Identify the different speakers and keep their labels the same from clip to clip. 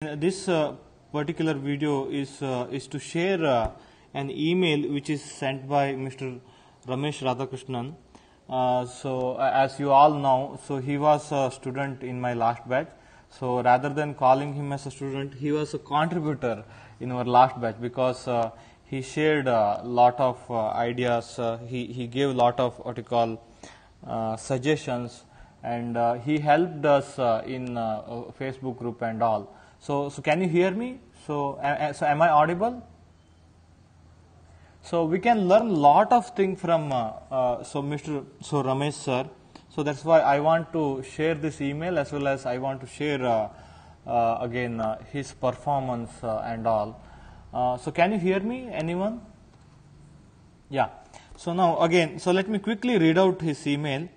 Speaker 1: This particular video is to share an email which is sent by Mr. Ramesh Radhakrishnan. As you all know, so he was a student in my last batch. So rather than calling him as a student, he was a contributor in our last batch because he shared a lot of ideas. He gave a lot of what you call suggestions, and he helped us in Facebook group and all. So can you hear me? So am I audible? So we can learn lot of things from Ramesh sir. So that's why I want to share this email, as well as I want to share again his performance and all. So can you hear me, anyone? Yeah. So now again, so let me quickly read out his email.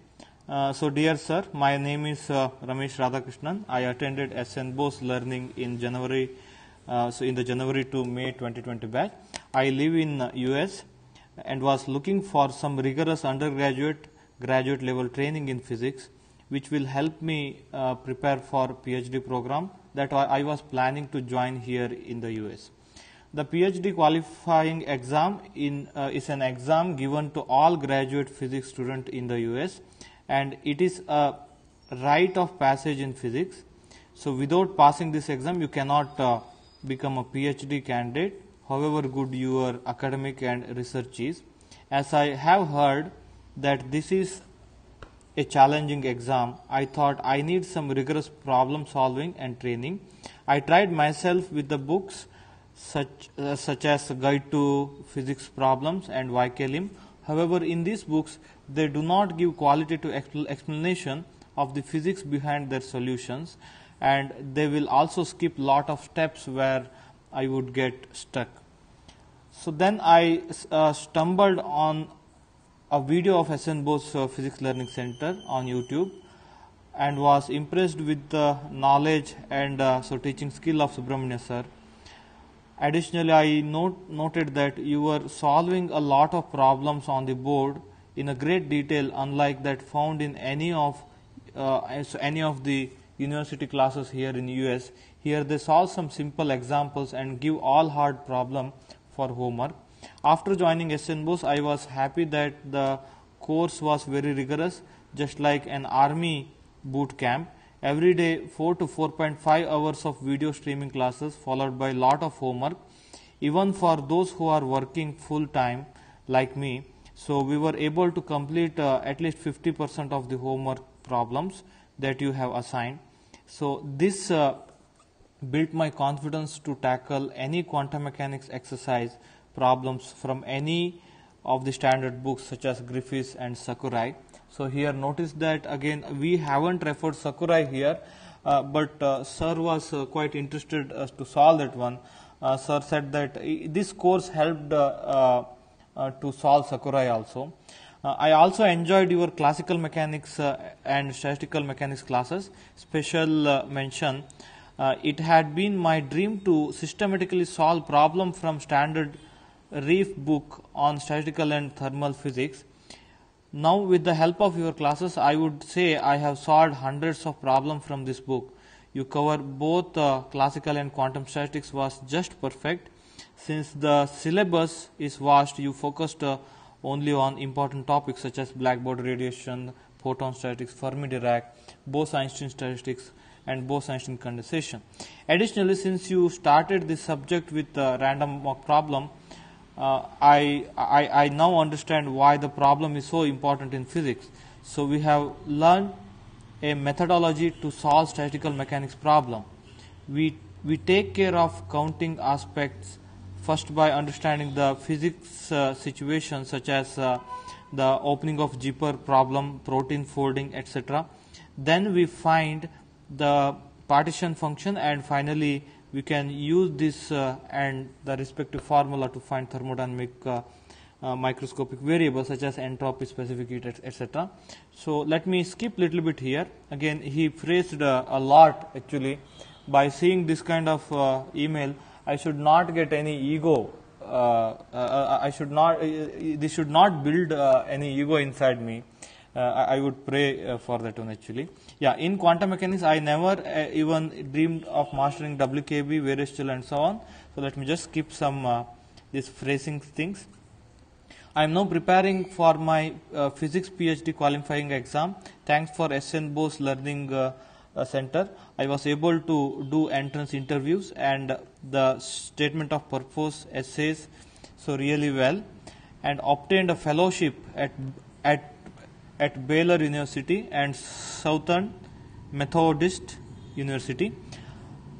Speaker 1: So dear sir, my name is Ramesh Radhakrishnan. I attended SN Bose Learning in January, in the January to May 2020 batch. I live in US and was looking for some rigorous undergraduate, graduate level training in physics, which will help me prepare for PhD program that I was planning to join here in the US. The PhD qualifying exam is an exam given to all graduate physics students in the US, and it is a rite of passage in physics. So without passing this exam, you cannot become a PhD candidate, however good your academic and research is. As I have heard that this is a challenging exam, I thought I need some rigorous problem solving and training. I tried myself with the books such as Guide to Physics Problems and YKLIM. However, in these books, they do not give qualitative explanation of the physics behind their solutions, and they will also skip lot of steps where I would get stuck. So then I stumbled on a video of SN Bose Physics Learning Center on YouTube and was impressed with the knowledge and teaching skill of Subramania sir. Additionally, I noted that you were solving a lot of problems on the board in a great detail, unlike that found in any of the university classes here in US. Here they solve some simple examples and give all hard problem for homework. After joining SN Bose, I was happy that the course was very rigorous, just like an army boot camp. Every day 4 to 4.5 hours of video streaming classes, followed by lot of homework, even for those who are working full time like me. So we were able to complete at least 50% of the homework problems that you have assigned. So this built my confidence to tackle any quantum mechanics exercise problems from any of the standard books such as Griffiths and Sakurai. So here notice that again we haven't referred Sakurai here, but sir was quite interested to solve that one. Sir said that this course helped to solve Sakurai also. I also enjoyed your classical mechanics and statistical mechanics classes. Special mention, it had been my dream to systematically solve problem from standard Reef book on statistical and thermal physics. Now with the help of your classes, I would say I have solved hundreds of problems from this book. You cover both classical and quantum statistics was just perfect. Since the syllabus is vast, you focused only on important topics such as blackbody radiation, photon statistics, Fermi-Dirac, Bose-Einstein statistics, and Bose-Einstein condensation. Additionally, since you started this subject with a random walk problem, I now understand why the problem is so important in physics. So we have learned a methodology to solve statistical mechanics problem. We take care of counting aspects first by understanding the physics situation, such as the opening of zipper problem, protein folding, etc. Then we find the partition function, and finally we can use this and the respective formula to find thermodynamic microscopic variables such as entropy, specific heat, etc. So let me skip little bit here. Again, he phrased a lot actually. By seeing this kind of email, I should not get any ego. This should not build any ego inside me. I would pray for that one actually. Yeah, in quantum mechanics, I never even dreamed of mastering WKB, Weierstrahl, and so on. So let me just skip some these phrasing things. I am now preparing for my physics PhD qualifying exam. Thanks for SN Bose Learning Center. I was able to do entrance interviews and the statement of purpose essays so really well, and obtained a fellowship at Baylor University and Southern Methodist University.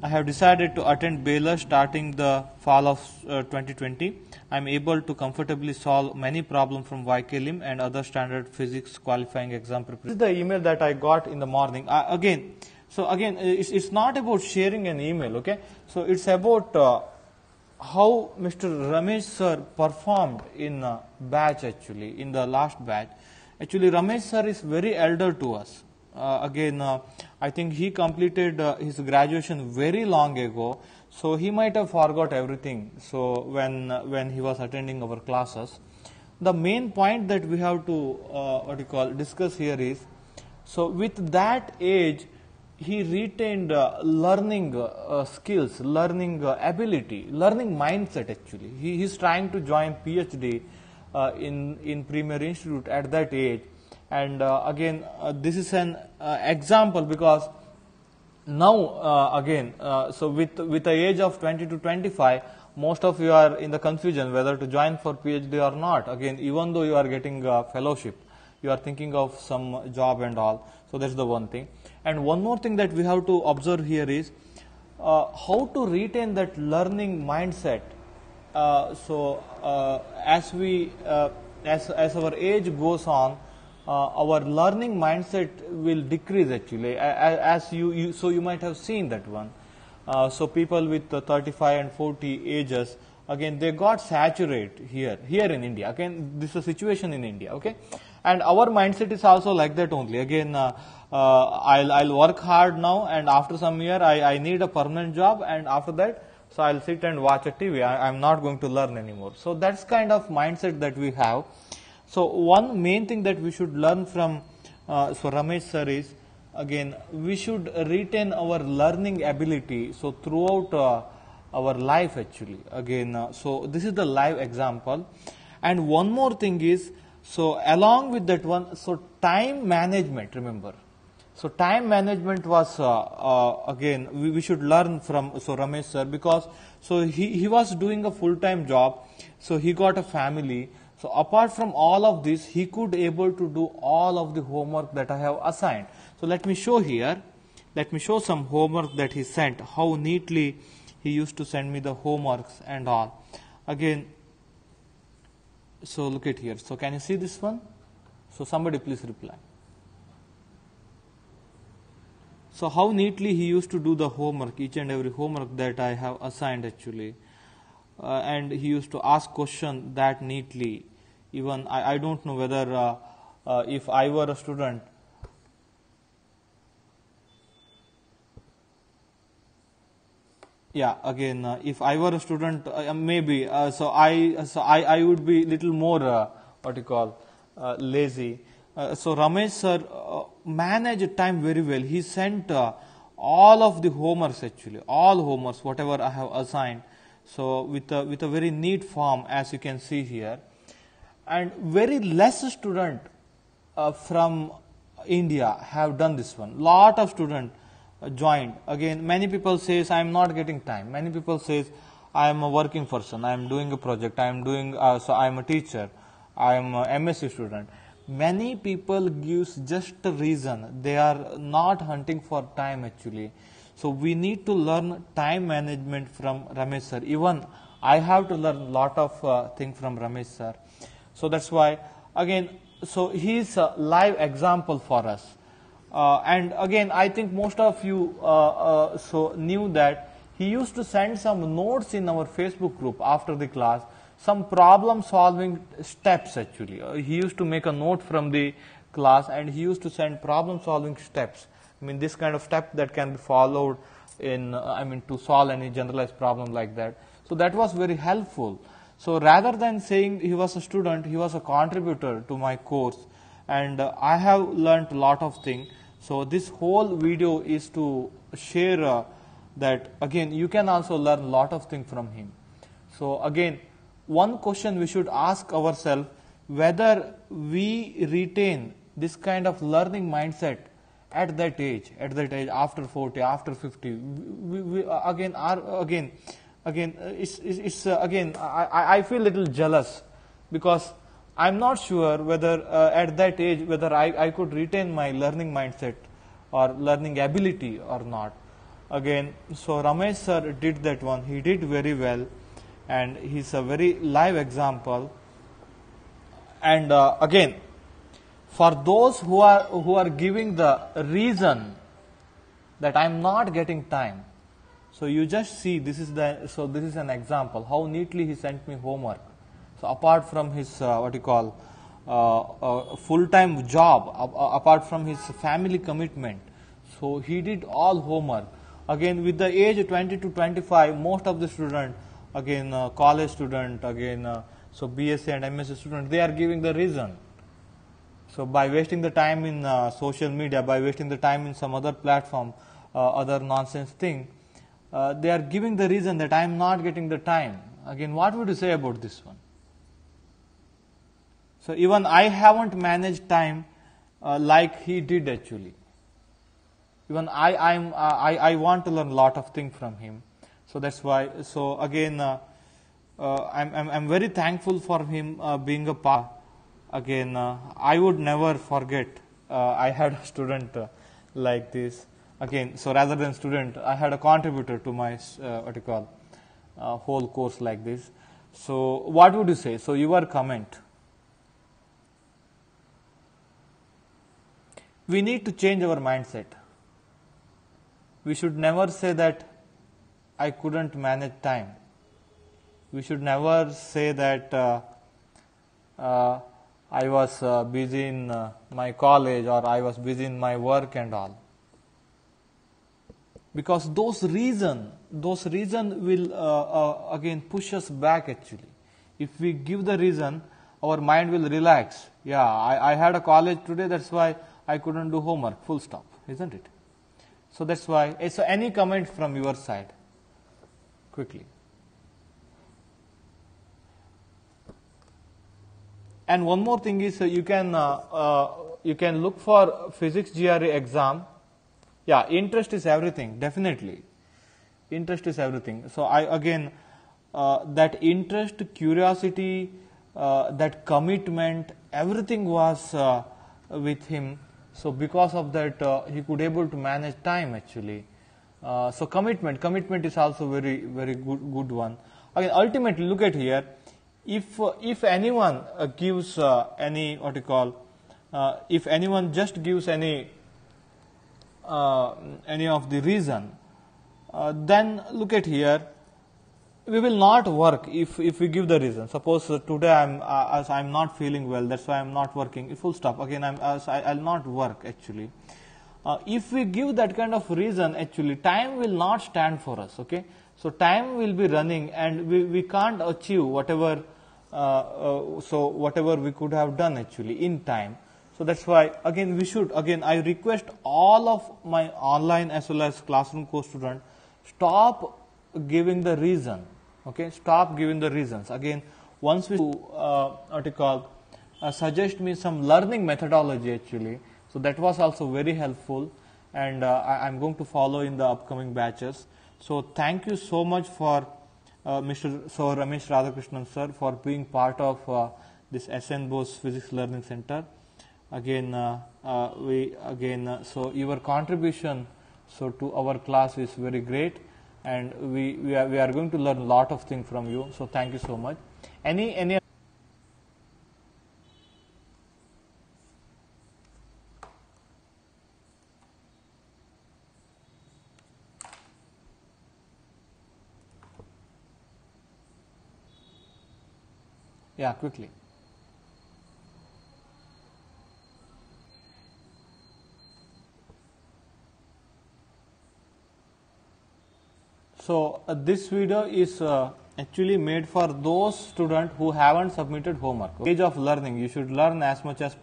Speaker 1: I have decided to attend Baylor starting the fall of 2020. I am able to comfortably solve many problems from YKLIM and other standard physics qualifying exam preparation. This is the email that I got in the morning. Again, it's not about sharing an email, okay? So it's about how Mr. Ramesh sir performed in batch actually, in the last batch. Actually, Ramesh sir is very elder to us. I think he completed his graduation very long ago, so he might have forgot everything. So when he was attending our classes, the main point that we have to discuss here is, so with that age, he retained learning skills, learning ability, learning mindset actually. He is trying to join PhD in Premier Institute at that age. And this is an example, because now so with the age of 20 to 25, most of you are in the confusion whether to join for PhD or not. Again, even though you are getting a fellowship, you are thinking of some job and all. So that's the one thing. And one more thing that we have to observe here is how to retain that learning mindset. As our age goes on, our learning mindset will decrease actually. So you might have seen that one. So people with 35 and 40 ages, again they got saturated here in India. Again, this is a situation in India, okay? And our mindset is also like that only. Again, I'll work hard now, and after some year I need a permanent job, and after that, so I'll sit and watch a TV. I'm not going to learn anymore. So that's kind of mindset that we have. So one main thing that we should learn from Ramesh sir is, again, we should retain our learning ability. So throughout our life actually. Again, so this is the live example. And one more thing is, so along with that one, so time management, remember. So time management was, again, we should learn from Ramesh sir, because so he was doing a full-time job, so he got a family. So apart from all of this, he could able to do all of the homework that I have assigned. So let me show here. Let me show some homework that he sent. How neatly he used to send me the homeworks and all. Again, so look at here. So can you see this one? So somebody please reply. So how neatly he used to do the homework, each and every homework that I have assigned actually. And he used to ask question that neatly. Even I don't know whether if I were a student, yeah, again, if I were a student, maybe, so I would be little more, lazy. So Ramesh sir managed time very well. He sent all of the homeworks actually, all homeworks, whatever I have assigned. So with a very neat form, as you can see here. And very less student from India have done this one. Lot of students joined. Again, many people says I am not getting time. Many people says I am a working person. I am doing a project. I am doing so I am a teacher. I am a MSc student. Many people gives just a reason. They are not hunting for time actually. So we need to learn time management from Ramesh sir. Even I have to learn a lot of things from Ramesh sir. So that's why, again, so he is a live example for us. And again, I think most of you so knew that he used to send some notes in our Facebook group after the class, some problem solving steps actually. He used to make a note from the class and he used to send problem solving steps. I mean, this kind of step that can be followed in, to solve any generalized problem like that. So that was very helpful. So rather than saying he was a student, he was a contributor to my course. and I have learned a lot of things. So this whole video is to share that again you can also learn a lot of things from him. So again, one question we should ask ourselves, whether we retain this kind of learning mindset at that age, after 40, after 50. I feel a little jealous, because I'm not sure whether at that age whether I could retain my learning mindset or learning ability or not. Again, so Ramesh sir did that one. He did very well, and he's a very live example. And again, for those who are giving the reason that I'm not getting time, so you just see this is an example how neatly he sent me homework. So apart from his full-time job, apart from his family commitment, so he did all homework. Again, with the age 20 to 25, most of the student, again college student, again so BSc and MSc student, they are giving the reason. So by wasting the time in social media, by wasting the time in some other platform, other nonsense thing, they are giving the reason that I am not getting the time. Again, what would you say about this one? So even I haven't managed time like he did actually. Even I want to learn a lot of things from him. So that's why. So again, I'm very thankful for him being a part. Again, I would never forget. I had a student like this. Again, so rather than student, I had a contributor to my whole course like this. So what would you say? So your comment. We need to change our mindset. We should never say that I couldn't manage time. We should never say that I was busy in my college, or I was busy in my work and all. Because those reason will again push us back actually. If we give the reason, our mind will relax. Yeah, I had a college today, that's why I couldn't do homework, full stop, isn't it? So that's why. So any comment from your side? Quickly. And one more thing is you can look for physics GRE exam. Yeah, interest is everything, definitely. Interest is everything. So that interest, curiosity, that commitment, everything was with him. So because of that, he could able to manage time actually. So commitment is also very good one. Again, ultimately, look at here. If anyone gives if anyone just gives any of the reason, then look at here. We will not work if we give the reason. Suppose today I'm not feeling well, that's why I'm not working. Full stop. Again, I'll not work actually. If we give that kind of reason, actually time will not stand for us. Okay, so time will be running, and we can't achieve whatever whatever we could have done actually in time. So that's why again I request all of my online as well as classroom course students, stop giving the reason. Okay, stop giving the reasons. Again, once we suggest me some learning methodology actually. So that was also very helpful, and I'm going to follow in the upcoming batches. So thank you so much for Mr. Ramesh Radhakrishnan sir for being part of this SN Bose Physics Learning Center. Again, so your contribution to our class is very great, and we are going to learn a lot of things from you. So thank you so much. Any yeah, quickly. So this video is actually made for those students who haven't submitted homework. Age of learning, you should learn as much as